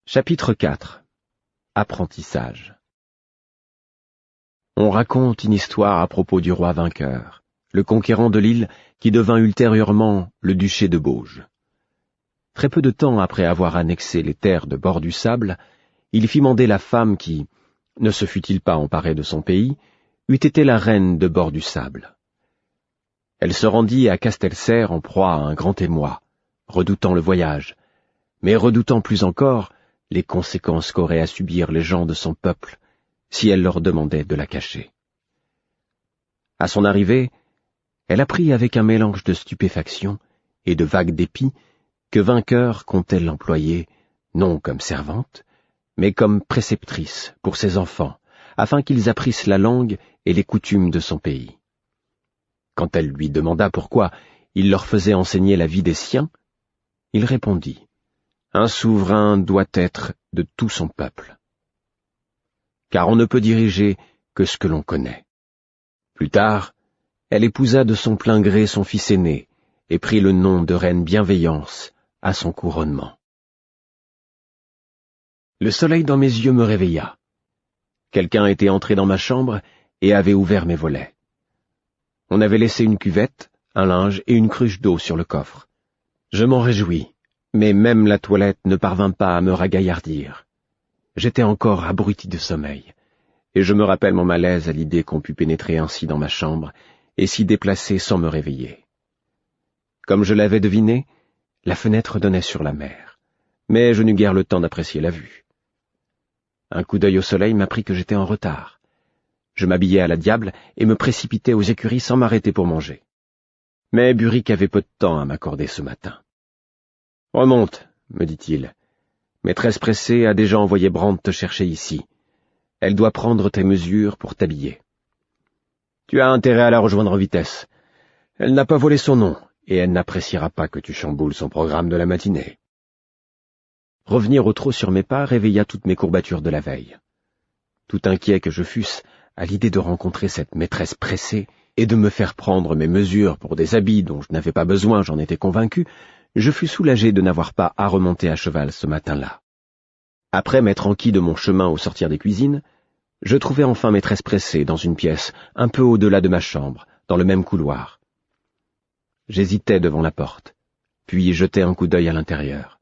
Chapitre 4. Apprentissage. On raconte une histoire à propos du roi vainqueur, le conquérant de l'île qui devint ultérieurement le duché de Bauge. Très peu de temps après avoir annexé les terres de bord du sable, il fit mander la femme qui, ne se fût-il pas emparée de son pays, eût été la reine de bord du sable. Elle se rendit à Castelser en proie à un grand émoi, redoutant le voyage, mais redoutant plus encore les conséquences qu'auraient à subir les gens de son peuple si elle leur demandait de la cacher. À son arrivée, elle apprit avec un mélange de stupéfaction et de vague dépit que Vainqueur comptait l'employer, non comme servante, mais comme préceptrice pour ses enfants, afin qu'ils apprissent la langue et les coutumes de son pays. Quand elle lui demanda pourquoi il leur faisait enseigner la vie des siens, il répondit: « Un souverain doit être de tout son peuple, car on ne peut diriger que ce que l'on connaît. » Plus tard, elle épousa de son plein gré son fils aîné et prit le nom de reine Bienveillance à son couronnement. Le soleil dans mes yeux me réveilla. Quelqu'un était entré dans ma chambre et avait ouvert mes volets. On avait laissé une cuvette, un linge et une cruche d'eau sur le coffre. Je m'en réjouis, mais même la toilette ne parvint pas à me ragaillardir. J'étais encore abruti de sommeil, et je me rappelle mon malaise à l'idée qu'on pût pénétrer ainsi dans ma chambre et s'y déplacer sans me réveiller. Comme je l'avais deviné, la fenêtre donnait sur la mer, mais je n'eus guère le temps d'apprécier la vue. Un coup d'œil au soleil m'apprit que j'étais en retard. Je m'habillai à la diable et me précipitai aux écuries sans m'arrêter pour manger. Mais Buric avait peu de temps à m'accorder ce matin. « Remonte, me dit-il. Maîtresse pressée a déjà envoyé Brande te chercher ici. Elle doit prendre tes mesures pour t'habiller. Tu as intérêt à la rejoindre en vitesse. Elle n'a pas volé son nom, et elle n'appréciera pas que tu chamboules son programme de la matinée. » Revenir au trot sur mes pas réveilla toutes mes courbatures de la veille. Tout inquiet que je fusse à l'idée de rencontrer cette maîtresse pressée et de me faire prendre mes mesures pour des habits dont je n'avais pas besoin, j'en étais convaincu, je fus soulagé de n'avoir pas à remonter à cheval ce matin-là. Après m'être enquis de mon chemin au sortir des cuisines, je trouvai enfin maîtresse pressée dans une pièce un peu au-delà de ma chambre, dans le même couloir. J'hésitai devant la porte, puis jetai un coup d'œil à l'intérieur.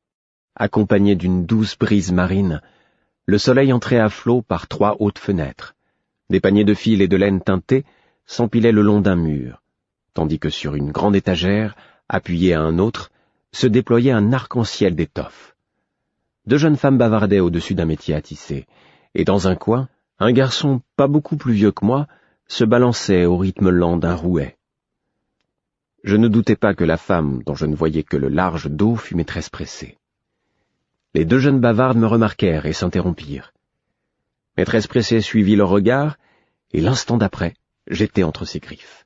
Accompagné d'une douce brise marine, le soleil entrait à flot par 3 hautes fenêtres. Des paniers de fil et de laine teintée s'empilaient le long d'un mur, tandis que sur une grande étagère, appuyée à un autre, se déployait un arc-en-ciel d'étoffes. 2 jeunes femmes bavardaient au-dessus d'un métier à tisser, et dans un coin, un garçon pas beaucoup plus vieux que moi se balançait au rythme lent d'un rouet. Je ne doutais pas que la femme, dont je ne voyais que le large dos, fût maîtresse pressée. Les 2 jeunes bavardes me remarquèrent et s'interrompirent. Maîtresse pressée suivit leur regard, et l'instant d'après, j'étais entre ses griffes.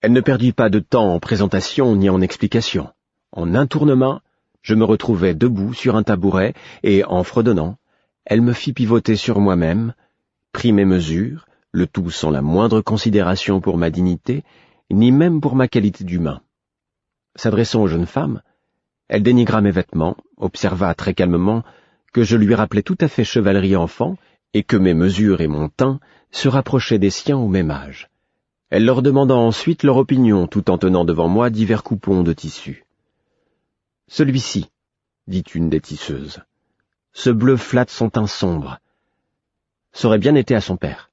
Elle ne perdit pas de temps en présentation ni en explication. En un tournement, je me retrouvai debout sur un tabouret, et en fredonnant, elle me fit pivoter sur moi-même, prit mes mesures, le tout sans la moindre considération pour ma dignité, ni même pour ma qualité d'humain. S'adressant aux jeunes femmes, elle dénigra mes vêtements, observa très calmement que je lui rappelais tout à fait chevalerie enfant et que mes mesures et mon teint se rapprochaient des siens au même âge. Elle leur demanda ensuite leur opinion tout en tenant devant moi divers coupons de tissu. « Celui-ci, dit une des tisseuses. Ce bleu flatte son teint sombre. Ça aurait bien été à son père.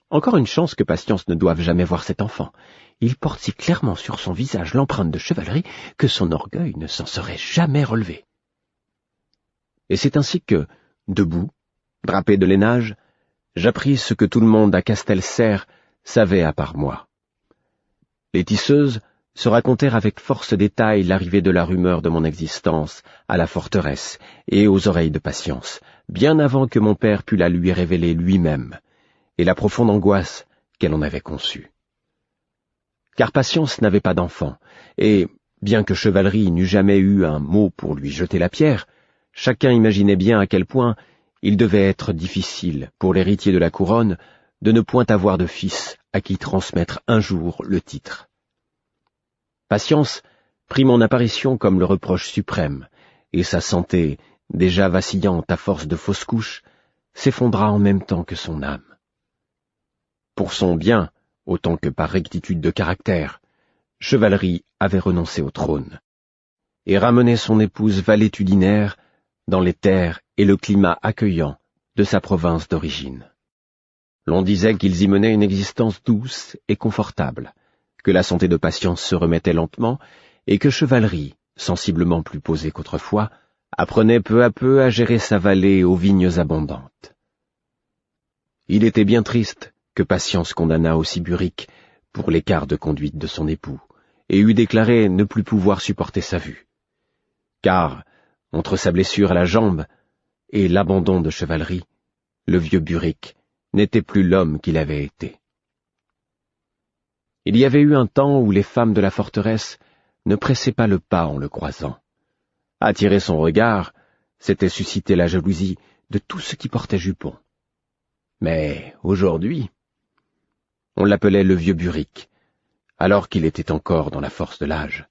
Encore une chance que Patience ne doive jamais voir cet enfant. Il porte si clairement sur son visage l'empreinte de chevalerie que son orgueil ne s'en serait jamais relevé. » Et c'est ainsi que, debout, drapé de lainage, j'appris ce que tout le monde à Castelser savait à part moi. Les tisseuses se racontèrent avec force détail l'arrivée de la rumeur de mon existence à la forteresse et aux oreilles de Patience, bien avant que mon père pût la lui révéler lui-même, et la profonde angoisse qu'elle en avait conçue. Car Patience n'avait pas d'enfant, et, bien que Chevalerie n'eût jamais eu un mot pour lui jeter la pierre, chacun imaginait bien à quel point il devait être difficile pour l'héritier de la couronne de ne point avoir de fils à qui transmettre un jour le titre. Patience prit mon apparition comme le reproche suprême, et sa santé déjà vacillante à force de fausses couches, s'effondra en même temps que son âme. Pour son bien, autant que par rectitude de caractère, Chevalerie avait renoncé au trône et ramené son épouse valétudinaire dans les terres et le climat accueillant de sa province d'origine. L'on disait qu'ils y menaient une existence douce et confortable, que la santé de Patience se remettait lentement et que Chevalerie, sensiblement plus posée qu'autrefois, apprenait peu à peu à gérer sa vallée aux vignes abondantes. Il était bien triste que Patience condamnât aussi Buric pour l'écart de conduite de son époux, et eût déclaré ne plus pouvoir supporter sa vue. Car, entre sa blessure à la jambe et l'abandon de Chevalerie, le vieux Buric n'était plus l'homme qu'il avait été. Il y avait eu un temps où les femmes de la forteresse ne pressaient pas le pas en le croisant. Attirer son regard, c'était susciter la jalousie de tout ce qui portait jupon. Mais aujourd'hui, on l'appelait le vieux Buric, alors qu'il était encore dans la force de l'âge.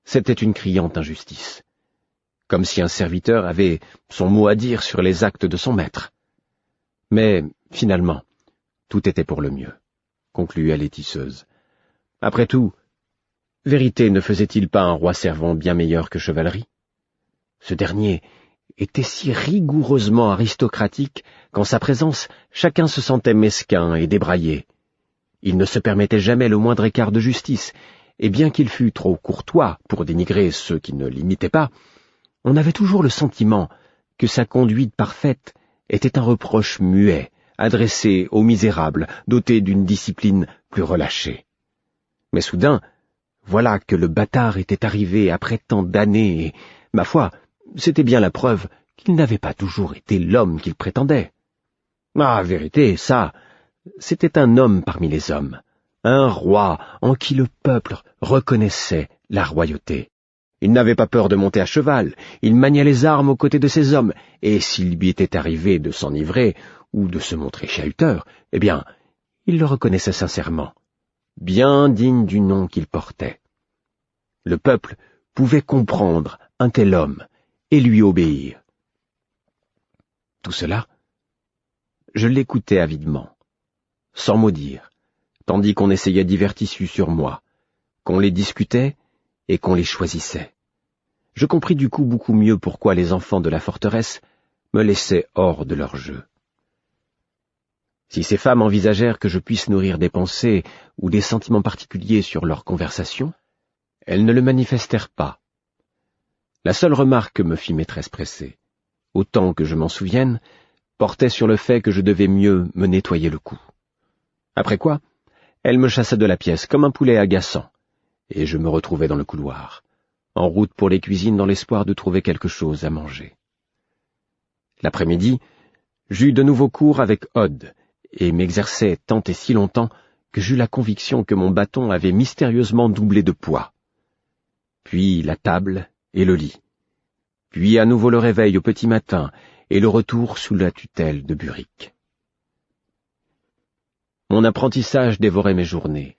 C'était une criante injustice, comme si un serviteur avait son mot à dire sur les actes de son maître. Mais, finalement, tout était pour le mieux, conclut la tisseuse. Après tout, Vérité ne faisait-il pas un roi servant bien meilleur que Chevalerie? Ce dernier était si rigoureusement aristocratique qu'en sa présence, chacun se sentait mesquin et débraillé. Il ne se permettait jamais le moindre écart de justice, et bien qu'il fût trop courtois pour dénigrer ceux qui ne l'imitaient pas, on avait toujours le sentiment que sa conduite parfaite était un reproche muet, adressé aux misérables, dotés d'une discipline plus relâchée. Mais soudain, voilà que le bâtard était arrivé après tant d'années, et, ma foi, c'était bien la preuve qu'il n'avait pas toujours été l'homme qu'il prétendait. Ah, vérité, ça, c'était un homme parmi les hommes, un roi en qui le peuple reconnaissait la royauté. Il n'avait pas peur de monter à cheval, il maniait les armes aux côtés de ses hommes, et s'il lui était arrivé de s'enivrer ou de se montrer chahuteur, eh bien, il le reconnaissait sincèrement, bien digne du nom qu'il portait. Le peuple pouvait comprendre un tel homme et lui obéir. Tout cela, je l'écoutais avidement, sans mot dire, tandis qu'on essayait divers tissus sur moi, qu'on les discutait et qu'on les choisissait. Je compris du coup beaucoup mieux pourquoi les enfants de la forteresse me laissaient hors de leur jeu. Si ces femmes envisagèrent que je puisse nourrir des pensées ou des sentiments particuliers sur leur conversation, elles ne le manifestèrent pas. La seule remarque que me fit maîtresse pressée, autant que je m'en souvienne, portait sur le fait que je devais mieux me nettoyer le cou. Après quoi, elle me chassa de la pièce comme un poulet agaçant, et je me retrouvai dans le couloir, en route pour les cuisines dans l'espoir de trouver quelque chose à manger. L'après-midi, j'eus de nouveau cours avec Odd, et m'exerçai tant et si longtemps que j'eus la conviction que mon bâton avait mystérieusement doublé de poids. Puis la table et le lit, puis à nouveau le réveil au petit matin et le retour sous la tutelle de Buric. Mon apprentissage dévorait mes journées,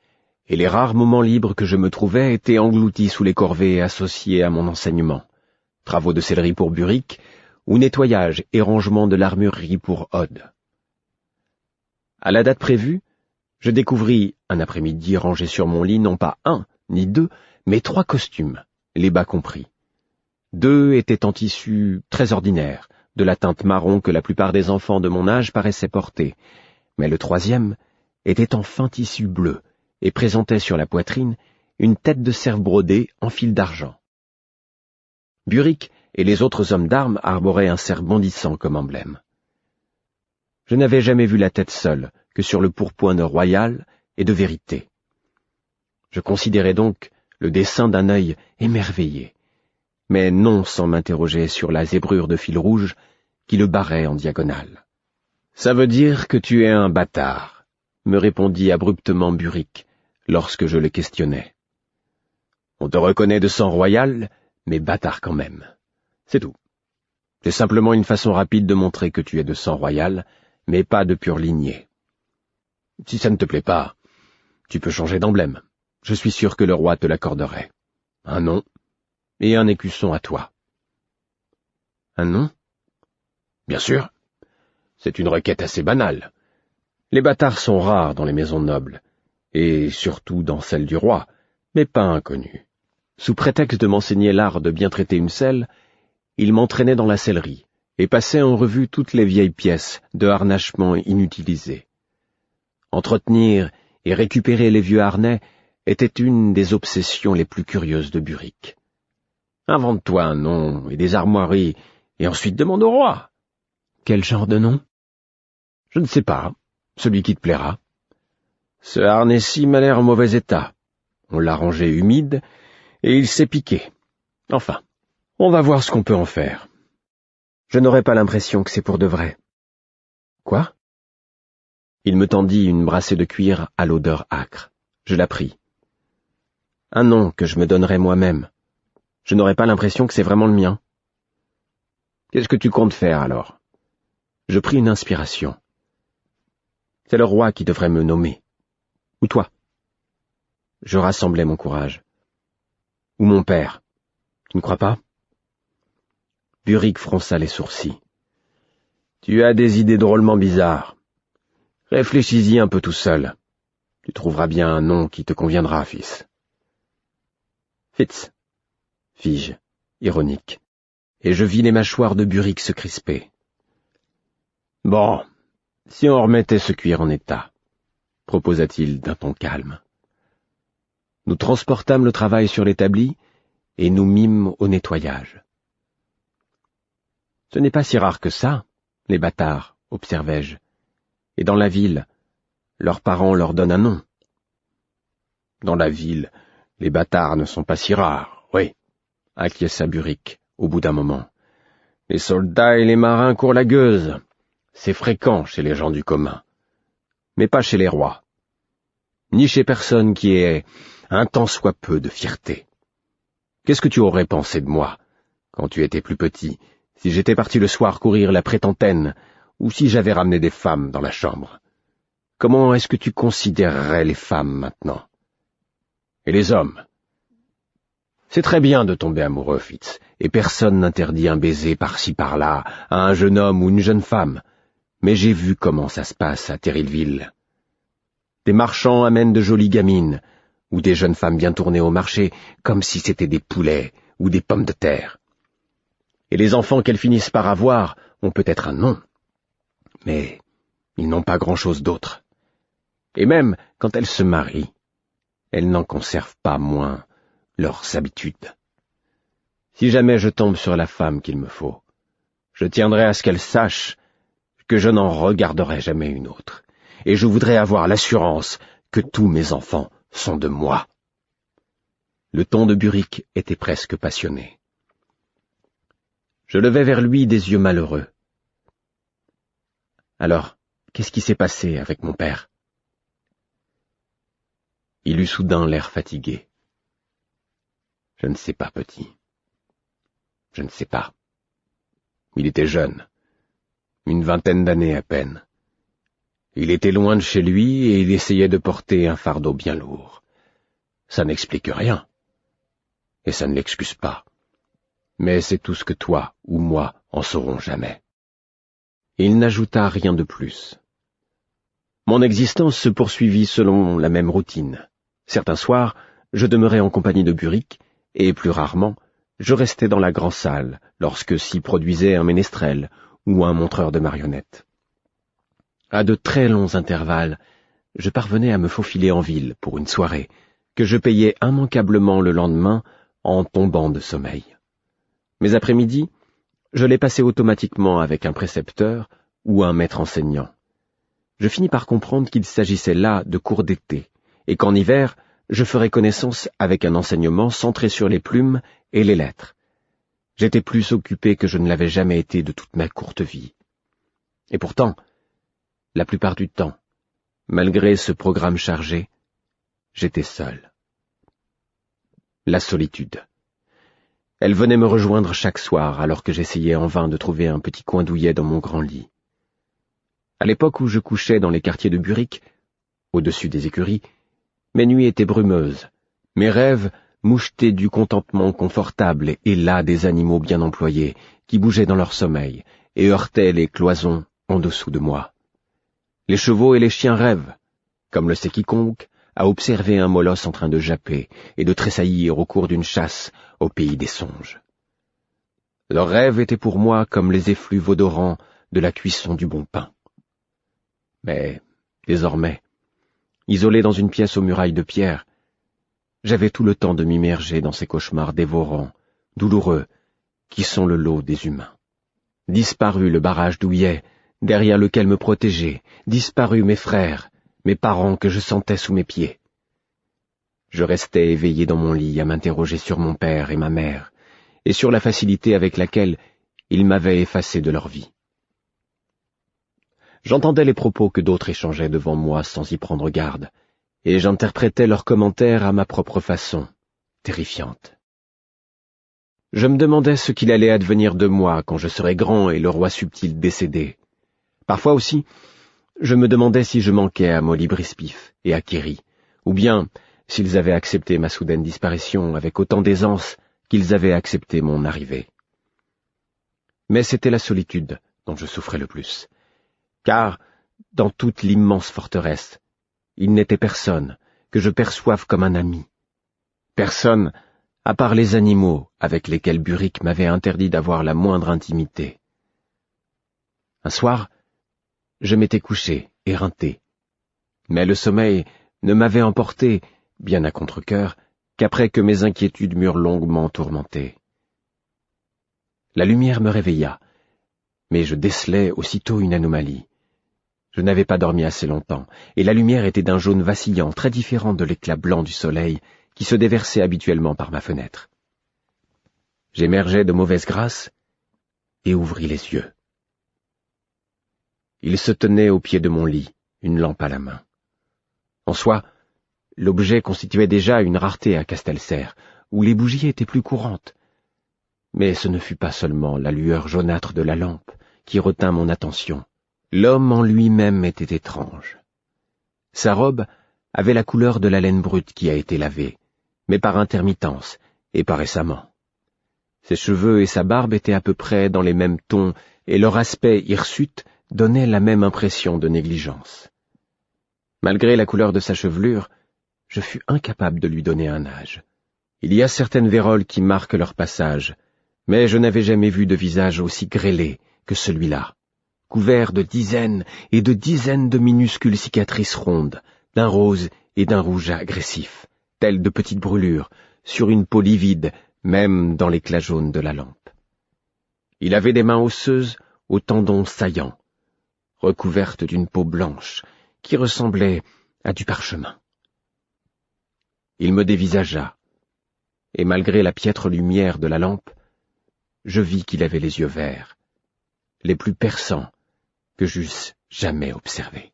et les rares moments libres que je me trouvais étaient engloutis sous les corvées associées à mon enseignement, travaux de sellerie pour Buric, ou nettoyage et rangement de l'armurerie pour Odd. À la date prévue, je découvris, un après-midi rangé sur mon lit, non pas 1 ni 2, mais 3 costumes, les bas compris. 2 étaient en tissu très ordinaire, de la teinte marron que la plupart des enfants de mon âge paraissaient porter, mais le 3e était en fin tissu bleu et présentait sur la poitrine une tête de cerf brodée en fil d'argent. Buric et les autres hommes d'armes arboraient un cerf bondissant comme emblème. Je n'avais jamais vu la tête seule que sur le pourpoint de royal et de vérité. Je considérais donc le dessin d'un œil émerveillé, mais non sans m'interroger sur la zébrure de fil rouge qui le barrait en diagonale. « Ça veut dire que tu es un bâtard », me répondit abruptement Buric lorsque je le questionnais. « On te reconnaît de sang royal, mais bâtard quand même. C'est tout. C'est simplement une façon rapide de montrer que tu es de sang royal, mais pas de pure lignée. Si ça ne te plaît pas, tu peux changer d'emblème. Je suis sûr que le roi te l'accorderait. Un nom et un écusson à toi. » Un nom? Bien sûr. C'est une requête assez banale. Les bâtards sont rares dans les maisons nobles, et surtout dans celles du roi, mais pas inconnus. Sous prétexte de m'enseigner l'art de bien traiter une selle, il m'entraînait dans la sellerie, et passait en revue toutes les vieilles pièces de harnachement inutilisées. Entretenir et récupérer les vieux harnais était une des obsessions les plus curieuses de Burick. Invente-toi un nom et des armoiries, et ensuite demande au roi. Quel genre de nom? Je ne sais pas, celui qui te plaira. Ce harnais-ci m'a l'air en mauvais état. On l'a rangé humide, et il s'est piqué. Enfin, on va voir ce qu'on peut en faire. Je n'aurai pas l'impression que c'est pour de vrai. Quoi? Il me tendit une brassée de cuir à l'odeur âcre. Je la pris. Un nom que je me donnerai moi-même. Je n'aurai pas l'impression que c'est vraiment le mien. Qu'est-ce que tu comptes faire, alors? Je pris une inspiration. C'est le roi qui devrait me nommer. Ou toi. Je rassemblai mon courage. Ou mon père. Tu ne crois pas? Burick fronça les sourcils. Tu as des idées drôlement bizarres. Réfléchis-y un peu tout seul. Tu trouveras bien un nom qui te conviendra, fils. Fitz, fis-je, ironique, et je vis les mâchoires de Burick se crisper. Bon, si on remettait ce cuir en état, proposa-t-il d'un ton calme. Nous transportâmes le travail sur l'établi et nous mîmes au nettoyage. Ce n'est pas si rare que ça, les bâtards, observai-je, et dans la ville, leurs parents leur donnent un nom. Dans la ville, les bâtards ne sont pas si rares, oui, acquiesça Burick, au bout d'un moment. Les soldats et les marins courent la gueuse. C'est fréquent chez les gens du commun, mais pas chez les rois, ni chez personne qui ait un tant soit peu de fierté. Qu'est-ce que tu aurais pensé de moi, quand tu étais plus petit, si j'étais parti le soir courir la prétentaine, ou si j'avais ramené des femmes dans la chambre? Comment est-ce que tu considérerais les femmes maintenant? Et les hommes? C'est très bien de tomber amoureux, Fitz, et personne n'interdit un baiser par-ci par-là à un jeune homme ou une jeune femme. Mais j'ai vu comment ça se passe à Terrillville. Des marchands amènent de jolies gamines, ou des jeunes femmes bien tournées au marché, comme si c'était des poulets ou des pommes de terre. Et les enfants qu'elles finissent par avoir ont peut-être un nom, mais ils n'ont pas grand-chose d'autre. Et même quand elles se marient, elles n'en conservent pas moins leurs habitudes. Si jamais je tombe sur la femme qu'il me faut, je tiendrai à ce qu'elle sache que je n'en regarderai jamais une autre, et je voudrais avoir l'assurance que tous mes enfants sont de moi. Le ton de Burick était presque passionné. Je levai vers lui des yeux malheureux. Alors, qu'est-ce qui s'est passé avec mon père? Il eut soudain l'air fatigué. Je ne sais pas, petit. Je ne sais pas. Il était jeune. Une vingtaine d'années à peine. Il était loin de chez lui et il essayait de porter un fardeau bien lourd. Ça n'explique rien. Et ça ne l'excuse pas. Mais c'est tout ce que toi ou moi en saurons jamais. Il n'ajouta rien de plus. Mon existence se poursuivit selon la même routine. Certains soirs, je demeurais en compagnie de Burick, et plus rarement, je restais dans la grande salle lorsque s'y produisait un ménestrel ou un montreur de marionnettes. À de très longs intervalles, je parvenais à me faufiler en ville pour une soirée, que je payais immanquablement le lendemain en tombant de sommeil. Mes après-midi, je les passais automatiquement avec un précepteur ou un maître enseignant. Je finis par comprendre qu'il s'agissait là de cours d'été, et qu'en hiver, je ferais connaissance avec un enseignement centré sur les plumes et les lettres. J'étais plus occupé que je ne l'avais jamais été de toute ma courte vie. Et pourtant, la plupart du temps, malgré ce programme chargé, j'étais seul. La solitude. Elle venait me rejoindre chaque soir alors que j'essayais en vain de trouver un petit coin douillet dans mon grand lit. À l'époque où je couchais dans les quartiers de Burick, au-dessus des écuries, mes nuits étaient brumeuses, mes rêves moucheté du contentement confortable et las des animaux bien employés, qui bougeaient dans leur sommeil, et heurtaient les cloisons en dessous de moi. Les chevaux et les chiens rêvent, comme le sait quiconque, à observer un molosse en train de japper et de tressaillir au cours d'une chasse au pays des songes. Leurs rêves étaient pour moi comme les effluves odorants de la cuisson du bon pain. Mais, désormais, isolé dans une pièce aux murailles de pierre, j'avais tout le temps de m'immerger dans ces cauchemars dévorants, douloureux, qui sont le lot des humains. Disparu le barrage douillet, derrière lequel me protégeaient, disparus mes frères, mes parents que je sentais sous mes pieds. Je restais éveillé dans mon lit à m'interroger sur mon père et ma mère, et sur la facilité avec laquelle ils m'avaient effacé de leur vie. J'entendais les propos que d'autres échangeaient devant moi sans y prendre garde, et j'interprétais leurs commentaires à ma propre façon, terrifiante. Je me demandais ce qu'il allait advenir de moi quand je serais grand et le roi subtil décédé. Parfois aussi, je me demandais si je manquais à Molly Brispif et à Kerry, ou bien s'ils avaient accepté ma soudaine disparition avec autant d'aisance qu'ils avaient accepté mon arrivée. Mais c'était la solitude dont je souffrais le plus, car, dans toute l'immense forteresse, il n'était personne que je perçoive comme un ami. Personne, à part les animaux avec lesquels Burick m'avait interdit d'avoir la moindre intimité. Un soir, je m'étais couché, éreinté, mais le sommeil ne m'avait emporté, bien à contre-cœur, qu'après que mes inquiétudes m'eurent longuement tourmenté. La lumière me réveilla, mais je décelai aussitôt une anomalie. Je n'avais pas dormi assez longtemps, et la lumière était d'un jaune vacillant, très différent de l'éclat blanc du soleil qui se déversait habituellement par ma fenêtre. J'émergeai de mauvaise grâce et ouvris les yeux. Il se tenait au pied de mon lit, une lampe à la main. En soi, l'objet constituait déjà une rareté à Castelser, où les bougies étaient plus courantes. Mais ce ne fut pas seulement la lueur jaunâtre de la lampe qui retint mon attention. L'homme en lui-même était étrange. Sa robe avait la couleur de la laine brute qui a été lavée, mais par intermittence et pas récemment. Ses cheveux et sa barbe étaient à peu près dans les mêmes tons, et leur aspect hirsute donnait la même impression de négligence. Malgré la couleur de sa chevelure, je fus incapable de lui donner un âge. Il y a certaines vérolles qui marquent leur passage, mais je n'avais jamais vu de visage aussi grêlé que celui-là, couvert de dizaines et de dizaines de minuscules cicatrices rondes, d'un rose et d'un rouge agressif, telles de petites brûlures, sur une peau livide, même dans l'éclat jaune de la lampe. Il avait des mains osseuses aux tendons saillants, recouvertes d'une peau blanche, qui ressemblait à du parchemin. Il me dévisagea, et malgré la piètre lumière de la lampe, je vis qu'il avait les yeux verts, les plus perçants que j'eusse jamais observés.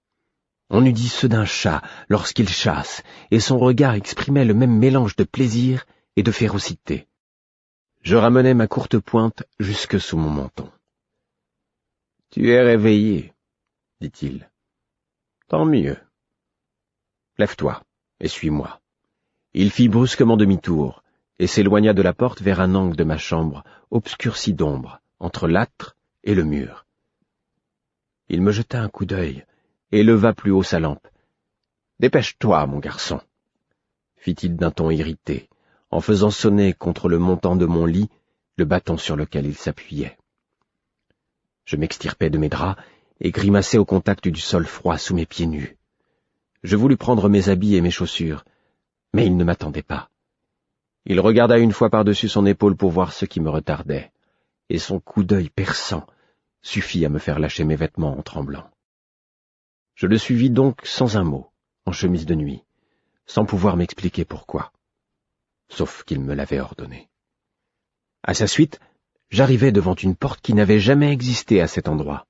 On eût dit ceux d'un chat lorsqu'il chasse, et son regard exprimait le même mélange de plaisir et de férocité. Je ramenai ma courte pointe jusque sous mon menton. « Tu es réveillé, » dit-il. « Tant mieux. Lève-toi et suis-moi. » Il fit brusquement demi-tour et s'éloigna de la porte vers un angle de ma chambre, obscurci d'ombre, entre l'âtre et le mur. Il me jeta un coup d'œil et leva plus haut sa lampe. « Dépêche-toi, mon garçon, » fit-il d'un ton irrité, en faisant sonner contre le montant de mon lit le bâton sur lequel il s'appuyait. Je m'extirpai de mes draps et grimaçai au contact du sol froid sous mes pieds nus. Je voulus prendre mes habits et mes chaussures, mais il ne m'attendait pas. Il regarda une fois par-dessus son épaule pour voir ce qui me retardait, et son coup d'œil perçant suffit à me faire lâcher mes vêtements en tremblant. Je le suivis donc sans un mot, en chemise de nuit, sans pouvoir m'expliquer pourquoi, sauf qu'il me l'avait ordonné. À sa suite, j'arrivai devant une porte qui n'avait jamais existé à cet endroit,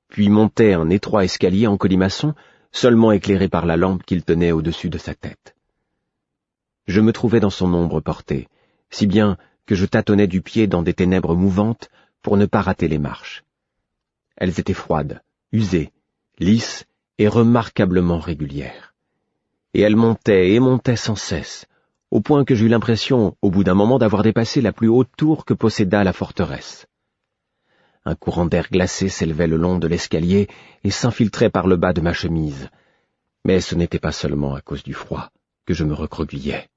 puis montai un étroit escalier en colimaçon, seulement éclairé par la lampe qu'il tenait au-dessus de sa tête. Je me trouvais dans son ombre portée, si bien que je tâtonnais du pied dans des ténèbres mouvantes pour ne pas rater les marches. Elles étaient froides, usées, lisses et remarquablement régulières. Et elles montaient et montaient sans cesse, au point que j'eus l'impression, au bout d'un moment, d'avoir dépassé la plus haute tour que possédât la forteresse. Un courant d'air glacé s'élevait le long de l'escalier et s'infiltrait par le bas de ma chemise. Mais ce n'était pas seulement à cause du froid que je me recroquevillais.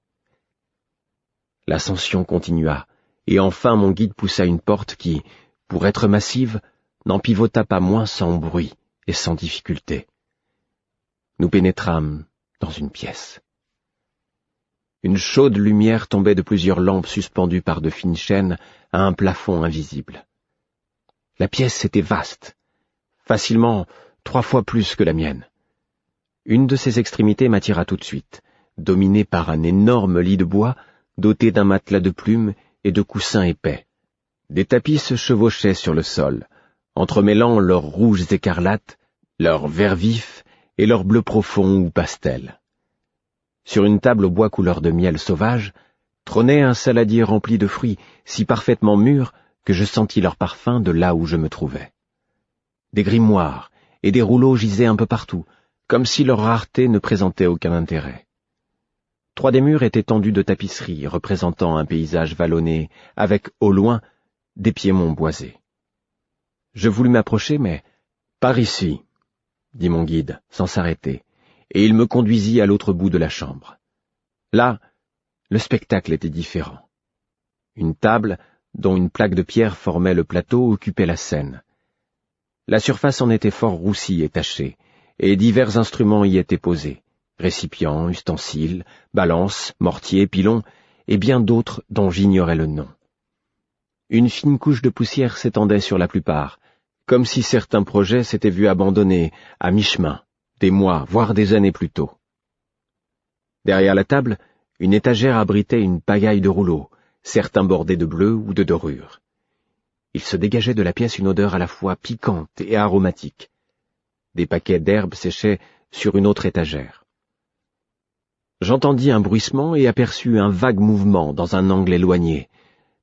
L'ascension continua, et enfin mon guide poussa une porte qui, pour être massive, n'en pivota pas moins sans bruit et sans difficulté. Nous pénétrâmes dans une pièce. Une chaude lumière tombait de plusieurs lampes suspendues par de fines chaînes à un plafond invisible. La pièce était vaste, facilement 3 fois plus que la mienne. Une de ses extrémités m'attira tout de suite, dominée par un énorme lit de bois doté d'un matelas de plumes et de coussins épais. Des tapis se chevauchaient sur le sol, entremêlant leurs rouges écarlates, leurs verts vifs et leurs bleus profonds ou pastels. Sur une table au bois couleur de miel sauvage, trônait un saladier rempli de fruits si parfaitement mûrs que je sentis leur parfum de là où je me trouvais. Des grimoires et des rouleaux gisaient un peu partout, comme si leur rareté ne présentait aucun intérêt. 3 des murs étaient tendus de tapisseries représentant un paysage vallonné, avec, au loin, des piémonts boisés. Je voulus m'approcher, mais « Par ici », dit mon guide, sans s'arrêter, et il me conduisit à l'autre bout de la chambre. Là, le spectacle était différent. Une table, dont une plaque de pierre formait le plateau, occupait la scène. La surface en était fort roussie et tachée, et divers instruments y étaient posés, récipients, ustensiles, balances, mortiers, pilons, et bien d'autres dont j'ignorais le nom. Une fine couche de poussière s'étendait sur la plupart, comme si certains projets s'étaient vus abandonnés à mi-chemin, des mois, voire des années plus tôt. Derrière la table, une étagère abritait une pagaille de rouleaux, certains bordés de bleu ou de dorure. Il se dégageait de la pièce une odeur à la fois piquante et aromatique. Des paquets d'herbes séchaient sur une autre étagère. J'entendis un bruissement et aperçus un vague mouvement dans un angle éloigné,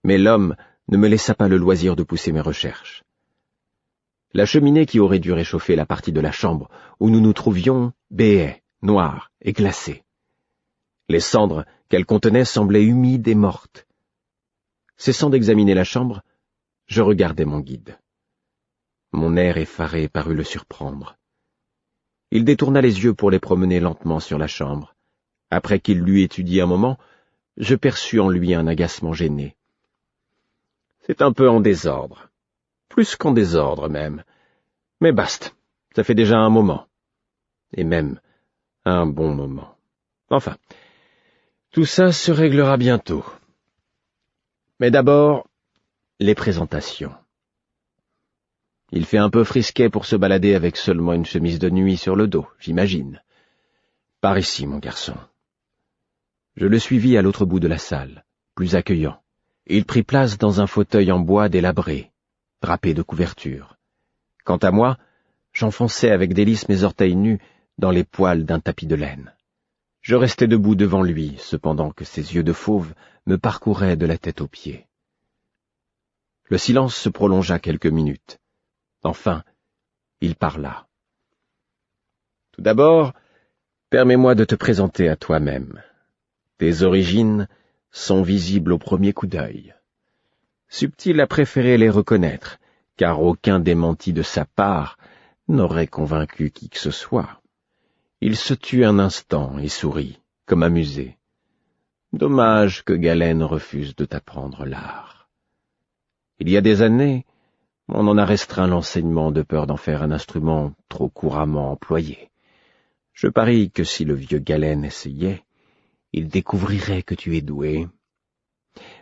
mais l'homme ne me laissa pas le loisir de pousser mes recherches. La cheminée qui aurait dû réchauffer la partie de la chambre où nous nous trouvions béait, noire et glacée. Les cendres qu'elle contenait semblaient humides et mortes. Cessant d'examiner la chambre, je regardai mon guide. Mon air effaré parut le surprendre. Il détourna les yeux pour les promener lentement sur la chambre. Après qu'il l'eut étudié un moment, je perçus en lui un agacement gêné. « C'est un peu en désordre. Plus qu'en désordre, même. Mais basta, ça fait déjà un moment. Et même un bon moment. Enfin, tout ça se réglera bientôt. Mais d'abord, les présentations. Il fait un peu frisquet pour se balader avec seulement une chemise de nuit sur le dos, j'imagine. Par ici, mon garçon. » Je le suivis à l'autre bout de la salle, plus accueillant. Il prit place dans un fauteuil en bois délabré, drapé de couvertures. Quant à moi, j'enfonçais avec délice mes orteils nus dans les poils d'un tapis de laine. Je restais debout devant lui, cependant que ses yeux de fauve me parcouraient de la tête aux pieds. Le silence se prolongea quelques minutes. Enfin, il parla. « Tout d'abord, permets-moi de te présenter à toi-même. Tes origines sont visibles au premier coup d'œil. Subtil a préféré les reconnaître, car aucun démenti de sa part n'aurait convaincu qui que ce soit. Il se tut un instant et sourit, comme amusé. Dommage que Galène refuse de t'apprendre l'art. Il y a des années, on en a restreint l'enseignement de peur d'en faire un instrument trop couramment employé. Je parie que si le vieux Galène essayait, il découvrirait que tu es doué.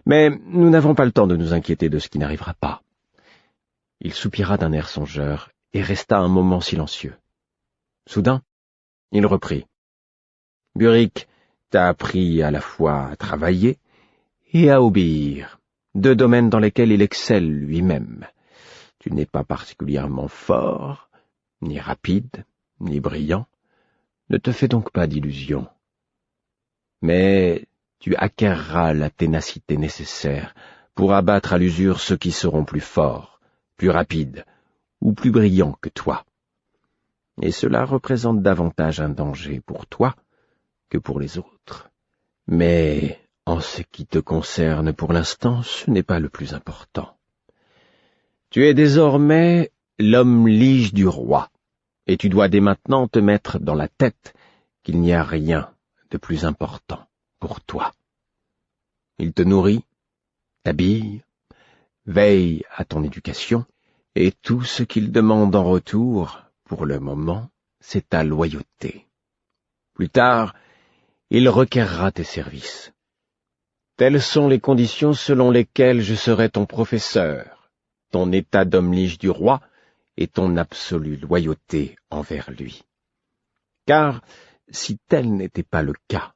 Mais nous n'avons pas le temps de nous inquiéter de ce qui n'arrivera pas. » Il soupira d'un air songeur et resta un moment silencieux. Soudain, il reprit. « Buric t'a appris à la fois à travailler et à obéir, 2 domaines dans lesquels il excelle lui-même. Tu n'es pas particulièrement fort, ni rapide, ni brillant. Ne te fais donc pas d'illusions. Mais tu acquerras la ténacité nécessaire pour abattre à l'usure ceux qui seront plus forts, plus rapides ou plus brillants que toi. Et cela représente davantage un danger pour toi que pour les autres. Mais en ce qui te concerne pour l'instant, ce n'est pas le plus important. Tu es désormais l'homme lige du roi, et tu dois dès maintenant te mettre dans la tête qu'il n'y a rien de plus important pour toi. Il te nourrit, t'habille, veille à ton éducation, et tout ce qu'il demande en retour, pour le moment, c'est ta loyauté. Plus tard, il requerra tes services. Telles sont les conditions selon lesquelles je serai ton professeur, ton état d'homme lige du roi et ton absolue loyauté envers lui. Car, si tel n'était pas le cas,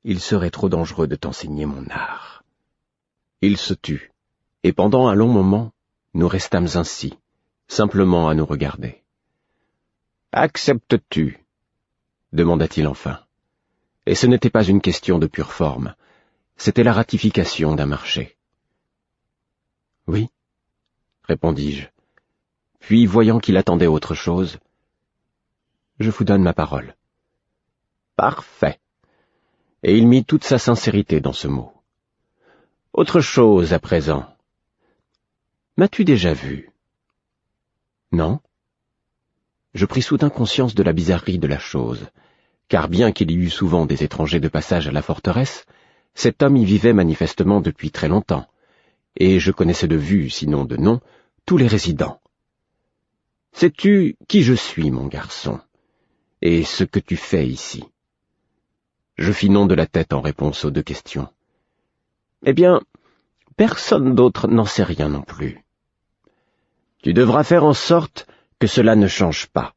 il serait trop dangereux de t'enseigner mon art. Il se tut, et pendant un long moment, nous restâmes ainsi, simplement à nous regarder. « Acceptes-tu » demanda-t-il enfin. Et ce n'était pas une question de pure forme, c'était la ratification d'un marché. « Oui, » répondis-je, puis voyant qu'il attendait autre chose, « Je vous donne ma parole. » « Parfait. » Et il mit toute sa sincérité dans ce mot. « Autre chose à présent. M'as-tu déjà vu? » « Non. » Je pris soudain conscience de la bizarrerie de la chose, car bien qu'il y eût souvent des étrangers de passage à la forteresse, cet homme y vivait manifestement depuis très longtemps, et je connaissais de vue, sinon de nom, tous les résidents. « Sais-tu qui je suis, mon garçon, et ce que tu fais ici ?» Je fis non de la tête en réponse aux deux questions. « Eh bien, personne d'autre n'en sait rien non plus. Tu devras faire en sorte que cela ne change pas.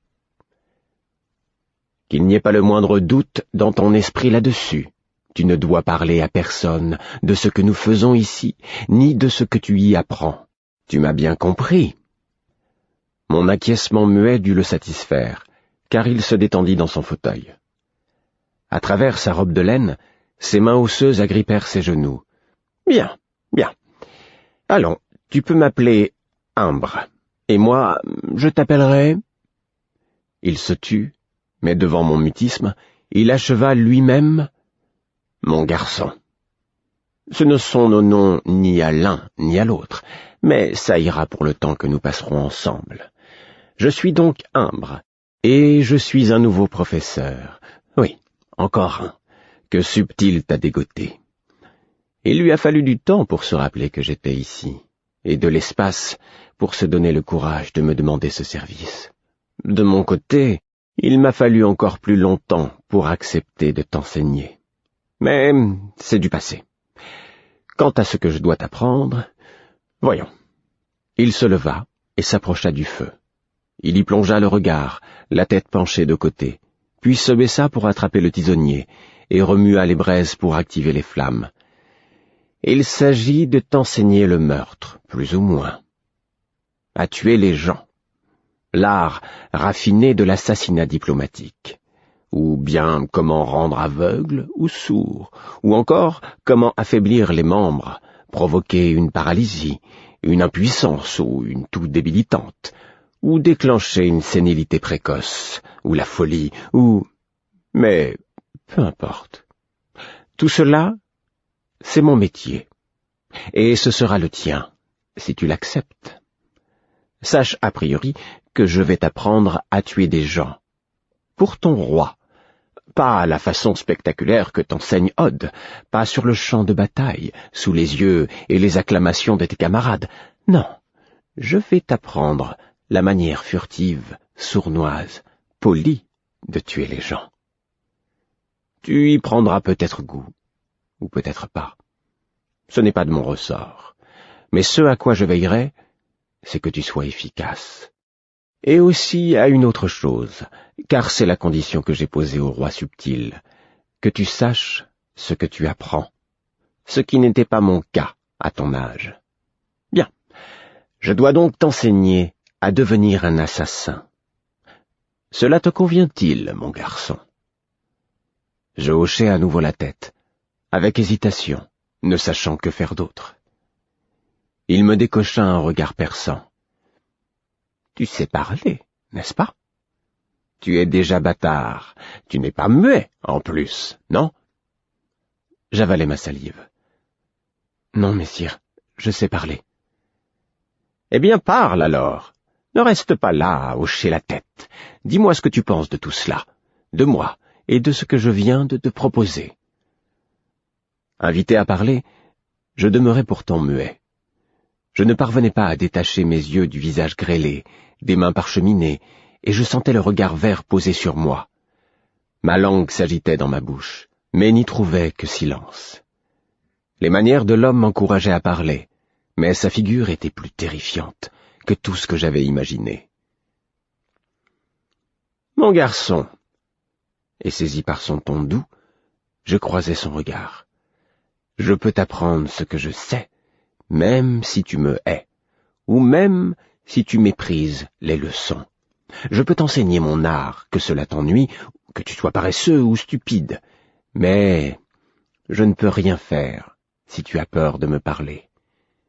Qu'il n'y ait pas le moindre doute dans ton esprit là-dessus. Tu ne dois parler à personne de ce que nous faisons ici, ni de ce que tu y apprends. Tu m'as bien compris. » Mon acquiescement muet dut le satisfaire, car il se détendit dans son fauteuil. À travers sa robe de laine, ses mains osseuses agrippèrent ses genoux. « Bien, bien. Allons, tu peux m'appeler Imbre, et moi, je t'appellerai... » Il se tut, mais devant mon mutisme, il acheva lui-même « Mon garçon. » Ce ne sont nos noms ni à l'un ni à l'autre, mais ça ira pour le temps que nous passerons ensemble. Je suis donc Imbre, et je suis un nouveau professeur. Oui, encore un, que Subtil t'a dégoté. Il lui a fallu du temps pour se rappeler que j'étais ici, et de l'espace pour se donner le courage de me demander ce service. De mon côté, il m'a fallu encore plus longtemps pour accepter de t'enseigner. Mais c'est du passé. Quant à ce que je dois t'apprendre, voyons. Il se leva et s'approcha du feu. Il y plongea le regard, la tête penchée de côté, puis se baissa pour attraper le tisonnier et remua les braises pour activer les flammes. Il s'agit de t'enseigner le meurtre, plus ou moins. À tuer les gens. L'art raffiné de l'assassinat diplomatique. Ou bien comment rendre aveugle ou sourd, ou encore comment affaiblir les membres, provoquer une paralysie, une impuissance ou une toux débilitante, ou déclencher une sénilité précoce, ou la folie, ou... Mais peu importe. Tout cela, c'est mon métier, et ce sera le tien, si tu l'acceptes. Sache a priori que je vais t'apprendre à tuer des gens, pour ton roi, pas à la façon spectaculaire que t'enseigne Odd, pas sur le champ de bataille, sous les yeux et les acclamations de tes camarades. Non, je vais t'apprendre la manière furtive, sournoise, polie de tuer les gens. Tu y prendras peut-être goût, ou peut-être pas. Ce n'est pas de mon ressort, mais ce à quoi je veillerai, c'est que tu sois efficace. Et aussi à une autre chose, car c'est la condition que j'ai posée au roi Subtil, que tu saches ce que tu apprends, ce qui n'était pas mon cas à ton âge. Bien, je dois donc t'enseigner à devenir un assassin. Cela te convient-il, mon garçon? Je hochai à nouveau la tête, avec hésitation, ne sachant que faire d'autre. Il me décocha un regard perçant. Tu sais parler, n'est-ce pas? Tu es déjà bâtard, tu n'es pas muet, en plus, non? J'avalai ma salive. Non, messire, je sais parler. Eh bien, parle alors. Ne reste pas là à hocher la tête. Dis-moi ce que tu penses de tout cela, de moi et de ce que je viens de te proposer. Invité à parler, je demeurais pourtant muet. Je ne parvenais pas à détacher mes yeux du visage grêlé, des mains parcheminées, et je sentais le regard vert posé sur moi. Ma langue s'agitait dans ma bouche, mais n'y trouvait que silence. Les manières de l'homme m'encourageaient à parler, mais sa figure était plus terrifiante que tout ce que j'avais imaginé. « Mon garçon !» Et saisi par son ton doux, je croisai son regard. « Je peux t'apprendre ce que je sais, même si tu me hais, ou même si tu méprises les leçons. Je peux t'enseigner mon art, que cela t'ennuie, que tu sois paresseux ou stupide, mais je ne peux rien faire si tu as peur de me parler.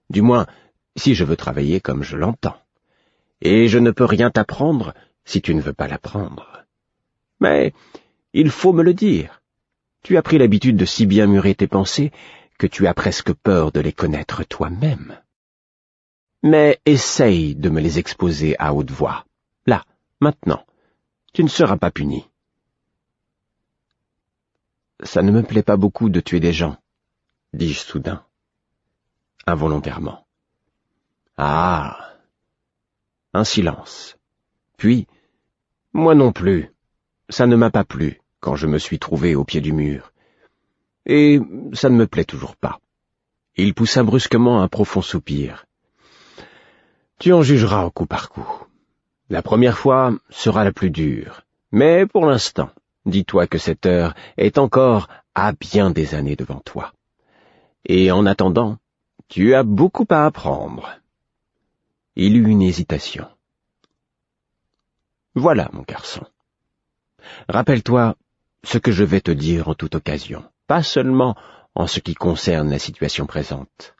Du moins, si je veux travailler comme je l'entends. Et je ne peux rien t'apprendre si tu ne veux pas l'apprendre. Mais il faut me le dire. Tu as pris l'habitude de si bien murer tes pensées que tu as presque peur de les connaître toi-même. Mais essaye de me les exposer à haute voix. Là, maintenant, tu ne seras pas puni. Ça ne me plaît pas beaucoup de tuer des gens, dis-je soudain, involontairement. Ah! Un silence. Puis, moi non plus, ça ne m'a pas plu quand je me suis trouvé au pied du mur. Et ça ne me plaît toujours pas. Il poussa brusquement un profond soupir. Tu en jugeras au coup par coup. La première fois sera la plus dure, mais pour l'instant, dis-toi que cette heure est encore à bien des années devant toi. Et en attendant, tu as beaucoup à apprendre. Il eut une hésitation. Voilà, mon garçon. Rappelle-toi ce que je vais te dire en toute occasion, pas seulement en ce qui concerne la situation présente.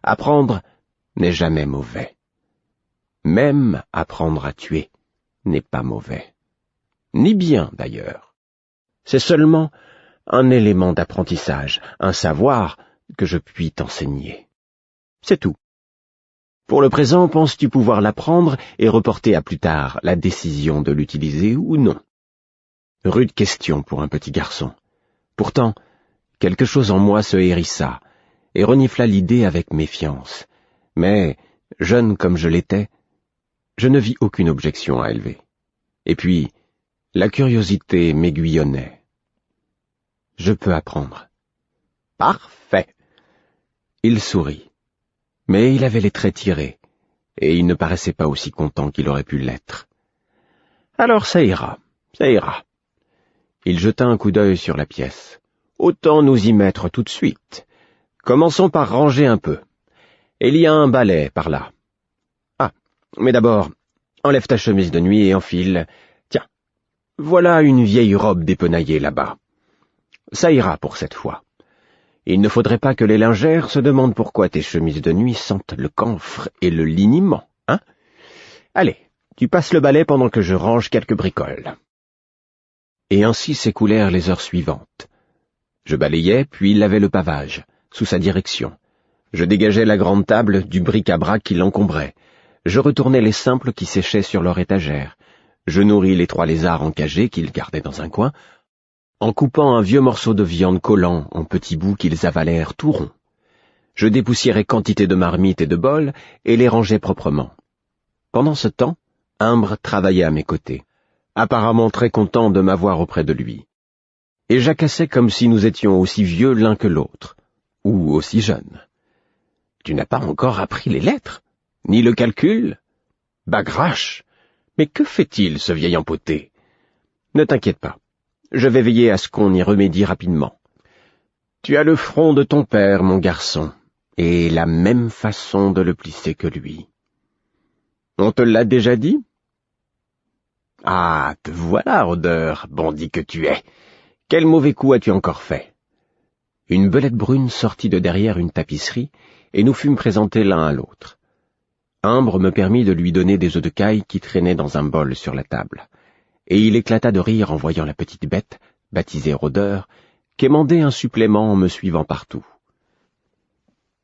Apprendre n'est jamais mauvais. Même apprendre à tuer n'est pas mauvais. Ni bien, d'ailleurs. C'est seulement un élément d'apprentissage, un savoir que je puis t'enseigner. C'est tout. Pour le présent, penses-tu pouvoir l'apprendre et reporter à plus tard la décision de l'utiliser ou non? Rude question pour un petit garçon. Pourtant, quelque chose en moi se hérissa et renifla l'idée avec méfiance. Mais, jeune comme je l'étais, je ne vis aucune objection à élever. Et puis, la curiosité m'aiguillonnait. Je peux apprendre. Parfait. Il sourit. Mais il avait les traits tirés, et il ne paraissait pas aussi content qu'il aurait pu l'être. Alors ça ira, ça ira. Il jeta un coup d'œil sur la pièce. Autant nous y mettre tout de suite. Commençons par ranger un peu. Il y a un balai par là. Ah, mais d'abord, enlève ta chemise de nuit et enfile. Tiens, voilà une vieille robe dépenaillée là-bas. Ça ira pour cette fois. Il ne faudrait pas que les lingères se demandent pourquoi tes chemises de nuit sentent le camphre et le liniment, hein? Allez, tu passes le balai pendant que je range quelques bricoles. Et ainsi s'écoulèrent les heures suivantes. Je balayais, puis lavais le pavage, sous sa direction. Je dégageais la grande table du bric-à-brac qui l'encombrait. Je retournais les simples qui séchaient sur leur étagère. Je nourris les 3 lézards encagés qu'ils gardaient dans un coin, en coupant un vieux morceau de viande collant en petits bouts qu'ils avalèrent tout ronds. Je dépoussiérais quantité de marmites et de bols et les rangeais proprement. Pendant ce temps, Imbre travaillait à mes côtés, apparemment très content de m'avoir auprès de lui. Et jacassait comme si nous étions aussi vieux l'un que l'autre, ou aussi jeunes. « Tu n'as pas encore appris les lettres, ni le calcul? Bagrache! Mais que fait-il, ce vieil empoté? Ne t'inquiète pas. Je vais veiller à ce qu'on y remédie rapidement. Tu as le front de ton père, mon garçon, et la même façon de le plisser que lui. On te l'a déjà dit? Ah, te voilà, rôdeur, bandit que tu es. Quel mauvais coup as-tu encore fait? Une belette brune sortit de derrière une tapisserie, et nous fûmes présentés l'un à l'autre. Imbre me permit de lui donner des œufs de caille qui traînaient dans un bol sur la table. Et il éclata de rire en voyant la petite bête, baptisée rôdeur, quémander un supplément en me suivant partout.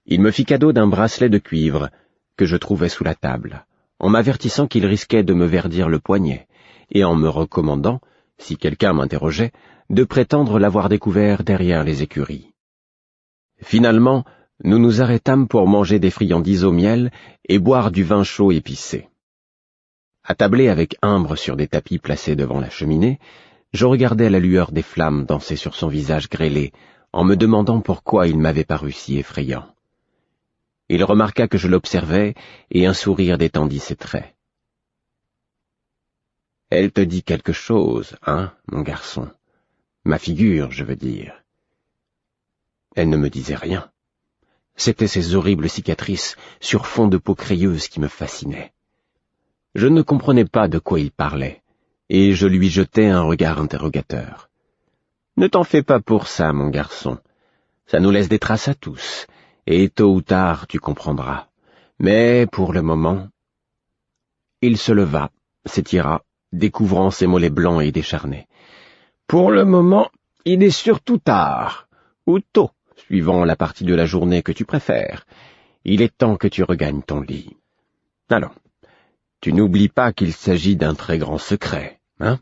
Il me fit cadeau d'un bracelet de cuivre que je trouvais sous la table, en m'avertissant qu'il risquait de me verdir le poignet, et en me recommandant, si quelqu'un m'interrogeait, de prétendre l'avoir découvert derrière les écuries. Finalement, nous nous arrêtâmes pour manger des friandises au miel et boire du vin chaud épicé. Attablé avec Imbre sur des tapis placés devant la cheminée, je regardais la lueur des flammes danser sur son visage grêlé, en me demandant pourquoi il m'avait paru si effrayant. Il remarqua que je l'observais, et un sourire détendit ses traits. « Elle te dit quelque chose, hein, mon garçon? Ma figure, je veux dire. » Elle ne me disait rien. C'étaient ces horribles cicatrices sur fond de peau crayeuse qui me fascinaient. Je ne comprenais pas de quoi il parlait, et je lui jetai un regard interrogateur. « Ne t'en fais pas pour ça, mon garçon. Ça nous laisse des traces à tous, et tôt ou tard tu comprendras. Mais pour le moment... » Il se leva, s'étira, découvrant ses mollets blancs et décharnés. « Pour le moment, il est surtout tard, ou tôt, suivant la partie de la journée que tu préfères. Il est temps que tu regagnes ton lit. Allons, tu n'oublies pas qu'il s'agit d'un très grand secret, hein?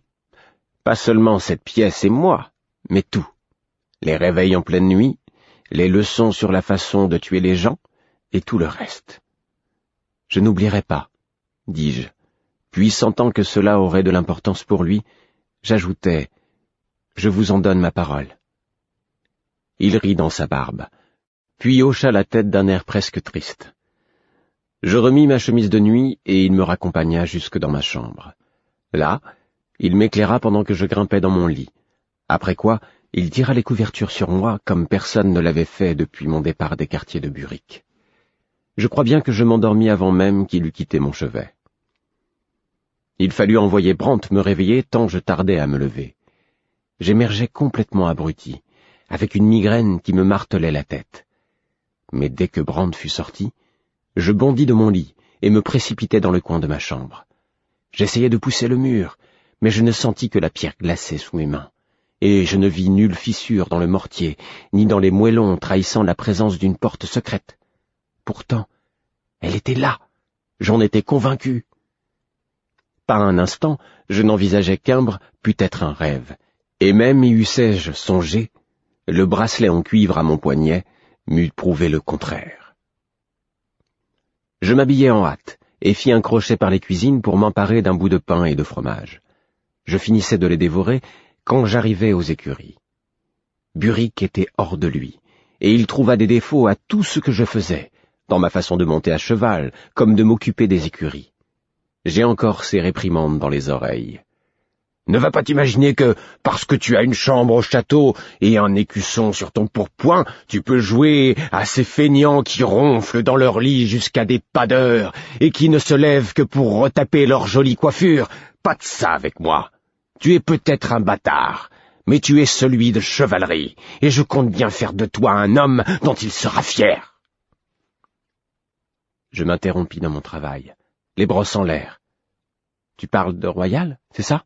Pas seulement cette pièce et moi, mais tout. Les réveils en pleine nuit, les leçons sur la façon de tuer les gens, et tout le reste. Je n'oublierai pas, dis-je, puis sentant que cela aurait de l'importance pour lui, j'ajoutai, je vous en donne ma parole. Il rit dans sa barbe, puis hocha la tête d'un air presque triste. Je remis ma chemise de nuit et il me raccompagna jusque dans ma chambre. Là, il m'éclaira pendant que je grimpais dans mon lit, après quoi il tira les couvertures sur moi comme personne ne l'avait fait depuis mon départ des quartiers de Burick. Je crois bien que je m'endormis avant même qu'il eût quitté mon chevet. Il fallut envoyer Brandt me réveiller tant je tardais à me lever. J'émergeais complètement abruti, avec une migraine qui me martelait la tête. Mais dès que Brandt fut sorti, je bondis de mon lit et me précipitai dans le coin de ma chambre. J'essayai de pousser le mur, mais je ne sentis que la pierre glacée sous mes mains. Et je ne vis nulle fissure dans le mortier, ni dans les moellons trahissant la présence d'une porte secrète. Pourtant, elle était là, j'en étais convaincu. Pas un instant, je n'envisageais qu'Imbre pût être un rêve, et même y eussé-je songé, le bracelet en cuivre à mon poignet m'eût prouvé le contraire. Je m'habillai en hâte, et fis un crochet par les cuisines pour m'emparer d'un bout de pain et de fromage. Je finissais de les dévorer, quand j'arrivai aux écuries. Burick était hors de lui, et il trouva des défauts à tout ce que je faisais, dans ma façon de monter à cheval, comme de m'occuper des écuries. J'ai encore ses réprimandes dans les oreilles. « Ne va pas t'imaginer que, parce que tu as une chambre au château et un écusson sur ton pourpoint, tu peux jouer à ces feignants qui ronflent dans leur lit jusqu'à des pas d'heure et qui ne se lèvent que pour retaper leur jolie coiffure. Pas de ça avec moi. Tu es peut-être un bâtard, mais tu es celui de chevalerie, et je compte bien faire de toi un homme dont il sera fier. » Je m'interrompis dans mon travail, les brosses en l'air. « Tu parles de Royal, c'est ça ?»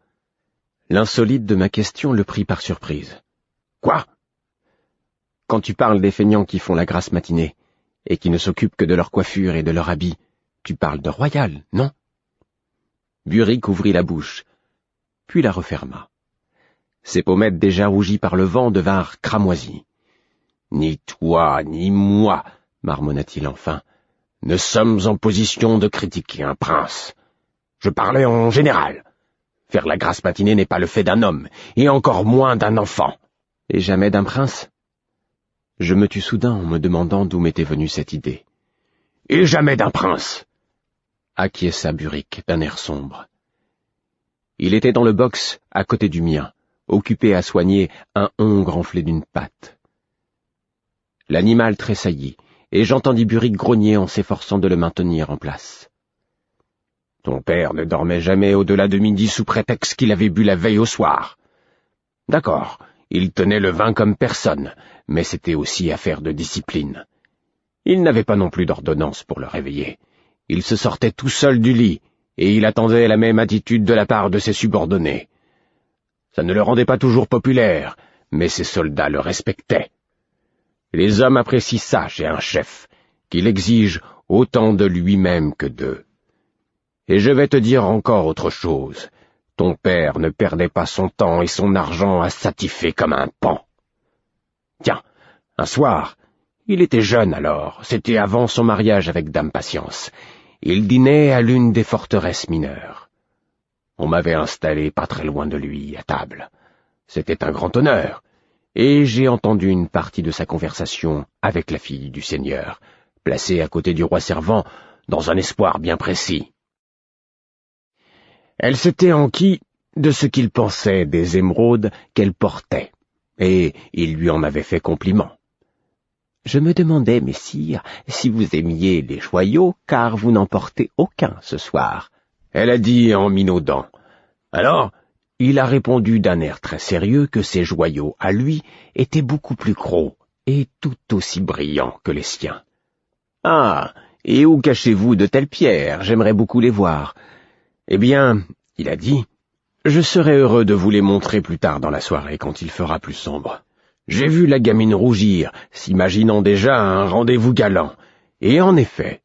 L'insolite de ma question le prit par surprise. « Quoi ?»« Quand tu parles des feignants qui font la grasse matinée, et qui ne s'occupent que de leur coiffure et de leur habit, tu parles de Royal, non ?» Burick ouvrit la bouche, puis la referma. Ses pommettes déjà rougies par le vent devinrent cramoisies. « Ni toi, ni moi, marmonna-t-il enfin, ne sommes en position de critiquer un prince. Je parlais en général. Faire la grasse matinée n'est pas le fait d'un homme, et encore moins d'un enfant. Et jamais d'un prince ?» Je me tus soudain en me demandant d'où m'était venue cette idée. « Et jamais d'un prince !» acquiesça Burick d'un air sombre. Il était dans le box à côté du mien, occupé à soigner un hongre enflé d'une patte. L'animal tressaillit, et j'entendis Burick grogner en s'efforçant de le maintenir en place. « Ton père ne dormait jamais au-delà de midi sous prétexte qu'il avait bu la veille au soir. D'accord, il tenait le vin comme personne, mais c'était aussi affaire de discipline. Il n'avait pas non plus d'ordonnance pour le réveiller. Il se sortait tout seul du lit, et il attendait la même attitude de la part de ses subordonnés. Ça ne le rendait pas toujours populaire, mais ses soldats le respectaient. Les hommes apprécient ça chez un chef, qu'il exige autant de lui-même que d'eux. Et je vais te dire encore autre chose. Ton père ne perdait pas son temps et son argent à s'attifer comme un paon. Tiens, un soir, il était jeune alors, c'était avant son mariage avec Dame Patience. Il dînait à l'une des forteresses mineures. On m'avait installé pas très loin de lui, à table. C'était un grand honneur, et j'ai entendu une partie de sa conversation avec la fille du seigneur, placée à côté du roi servant, dans un espoir bien précis. Elle s'était enquis de ce qu'il pensait des émeraudes qu'elle portait, et il lui en avait fait compliment. Je me demandais, messire, si vous aimiez les joyaux, car vous n'en portez aucun ce soir. Elle a dit en minaudant. Alors, il a répondu d'un air très sérieux que ses joyaux, à lui, étaient beaucoup plus gros et tout aussi brillants que les siens. « Ah, et où cachez-vous de telles pierres? J'aimerais beaucoup les voir. » « Eh bien, il a dit, je serai heureux de vous les montrer plus tard dans la soirée quand il fera plus sombre. J'ai vu la gamine rougir, s'imaginant déjà un rendez-vous galant, et en effet,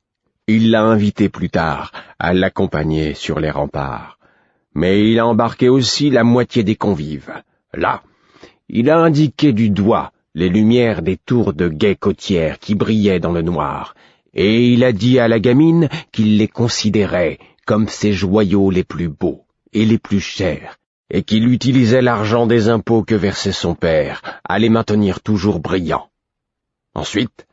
il l'a invitée plus tard à l'accompagner sur les remparts. Mais il a embarqué aussi la moitié des convives. Là, il a indiqué du doigt les lumières des tours de guet côtières qui brillaient dans le noir, et il a dit à la gamine qu'il les considérait comme ses joyaux les plus beaux et les plus chers, et qu'il utilisait l'argent des impôts que versait son père à les maintenir toujours brillants. Ensuite,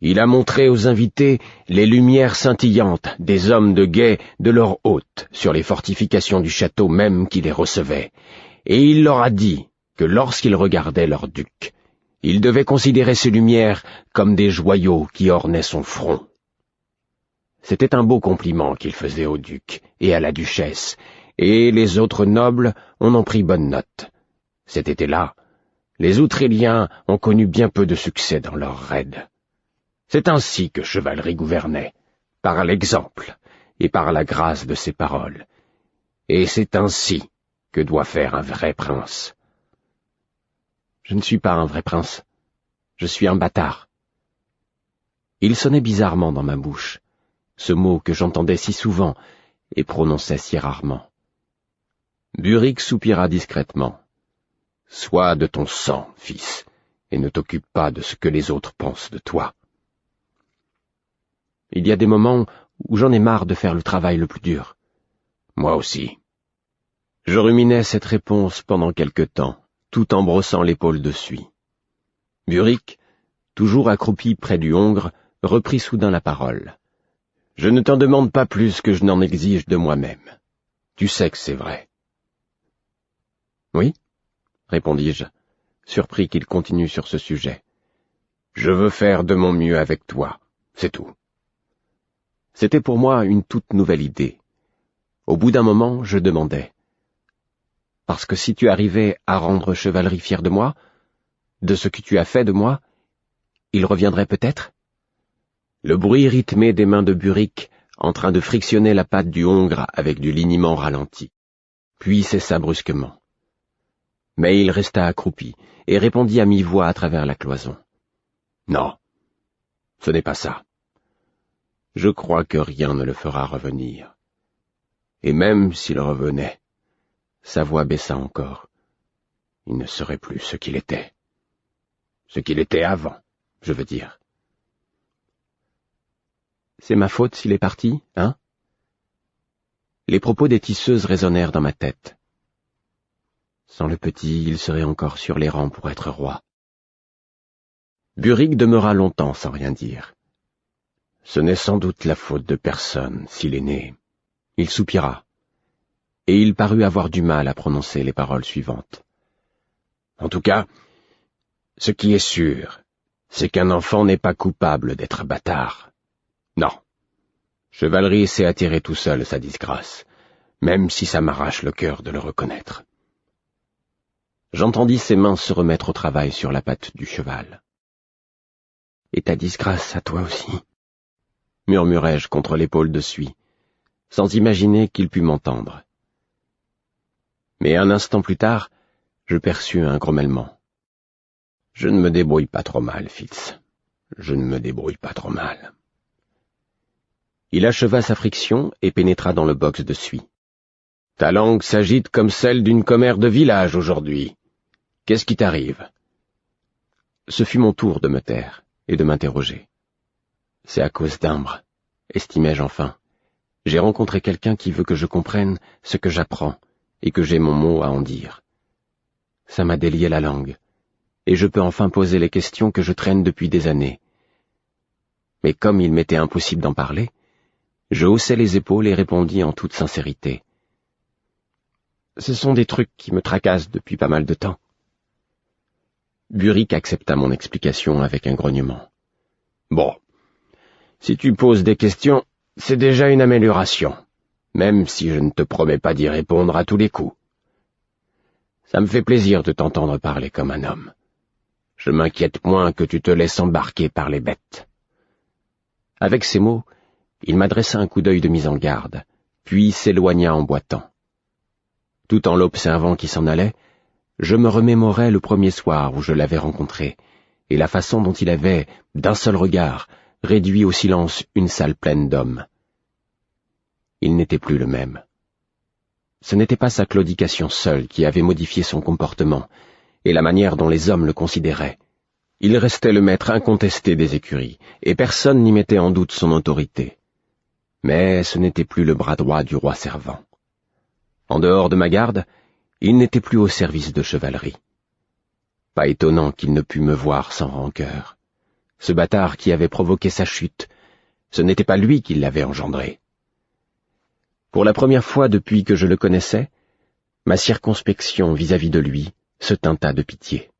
il a montré aux invités les lumières scintillantes des hommes de guet de leur hôte sur les fortifications du château même qui les recevait, et il leur a dit que lorsqu'ils regardaient leur duc, ils devaient considérer ces lumières comme des joyaux qui ornaient son front. C'était un beau compliment qu'il faisait au duc et à la duchesse, et les autres nobles en ont pris bonne note. Cet été-là, les Outréliens ont connu bien peu de succès dans leurs raids. C'est ainsi que Chevalerie gouvernait, par l'exemple et par la grâce de ses paroles. Et c'est ainsi que doit faire un vrai prince. Je ne suis pas un vrai prince. Je suis un bâtard. Il sonnait bizarrement dans ma bouche, ce mot que j'entendais si souvent et prononçais si rarement. Buric soupira discrètement. « Sois de ton sang, fils, et ne t'occupe pas de ce que les autres pensent de toi. » Il y a des moments où j'en ai marre de faire le travail le plus dur. Moi aussi. Je ruminais cette réponse pendant quelque temps, tout en brossant l'épaule de suie. Buric, toujours accroupi près du hongre, reprit soudain la parole. « Je ne t'en demande pas plus que je n'en exige de moi-même. Tu sais que c'est vrai. » « Oui, » répondis-je, surpris qu'il continue sur ce sujet. « Je veux faire de mon mieux avec toi, c'est tout. » C'était pour moi une toute nouvelle idée. Au bout d'un moment, je demandai. « Parce que si tu arrivais à rendre Chevalerie fier de moi, de ce que tu as fait de moi, il reviendrait peut-être ?» Le bruit rythmé des mains de Buric, en train de frictionner la patte du hongre avec du liniment ralenti, puis cessa brusquement. Mais il resta accroupi et répondit à mi-voix à travers la cloison. « Non, ce n'est pas ça. Je crois que rien ne le fera revenir. Et même s'il revenait, sa voix baissa encore. Il ne serait plus ce qu'il était. Ce qu'il était avant, je veux dire. C'est ma faute s'il est parti, hein ? Les propos des tisseuses résonnèrent dans ma tête. Sans le petit, il serait encore sur les rangs pour être roi. Buric demeura longtemps sans rien dire. Ce n'est sans doute la faute de personne s'il est né. Il soupira, et il parut avoir du mal à prononcer les paroles suivantes. En tout cas, ce qui est sûr, c'est qu'un enfant n'est pas coupable d'être bâtard. Non. Chevalerie sait attirer tout seul sa disgrâce, même si ça m'arrache le cœur de le reconnaître. J'entendis ses mains se remettre au travail sur la patte du cheval. « Et ta disgrâce à toi aussi » murmurai-je contre l'épaule de suie, sans imaginer qu'il pût m'entendre. Mais un instant plus tard, je perçus un grommellement. Je ne me débrouille pas trop mal, Fitz. Je ne me débrouille pas trop mal. Il acheva sa friction et pénétra dans le box de suie. Ta langue s'agite comme celle d'une commère de village aujourd'hui. Qu'est-ce qui t'arrive? Ce fut mon tour de me taire et de m'interroger. C'est à cause d'Imbre, estimai-je enfin. J'ai rencontré quelqu'un qui veut que je comprenne ce que j'apprends et que j'ai mon mot à en dire. Ça m'a délié la langue, et je peux enfin poser les questions que je traîne depuis des années. Mais comme il m'était impossible d'en parler, je haussai les épaules et répondis en toute sincérité. Ce sont des trucs qui me tracassent depuis pas mal de temps. Burick accepta mon explication avec un grognement. Bon, si tu poses des questions, c'est déjà une amélioration, même si je ne te promets pas d'y répondre à tous les coups. Ça me fait plaisir de t'entendre parler comme un homme. Je m'inquiète moins que tu te laisses embarquer par les bêtes. Avec ces mots, il m'adressa un coup d'œil de mise en garde, puis s'éloigna en boitant. Tout en l'observant qui s'en allait, je me remémorais le premier soir où je l'avais rencontré, et la façon dont il avait, d'un seul regard, réduit au silence une salle pleine d'hommes. Il n'était plus le même. Ce n'était pas sa claudication seule qui avait modifié son comportement, et la manière dont les hommes le considéraient. Il restait le maître incontesté des écuries, et personne n'y mettait en doute son autorité. Mais ce n'était plus le bras droit du roi servant. En dehors de ma garde, il n'était plus au service de chevalerie. Pas étonnant qu'il ne pût me voir sans rancœur. Ce bâtard qui avait provoqué sa chute, ce n'était pas lui qui l'avait engendré. Pour la première fois depuis que je le connaissais, ma circonspection vis-à-vis de lui se teinta de pitié.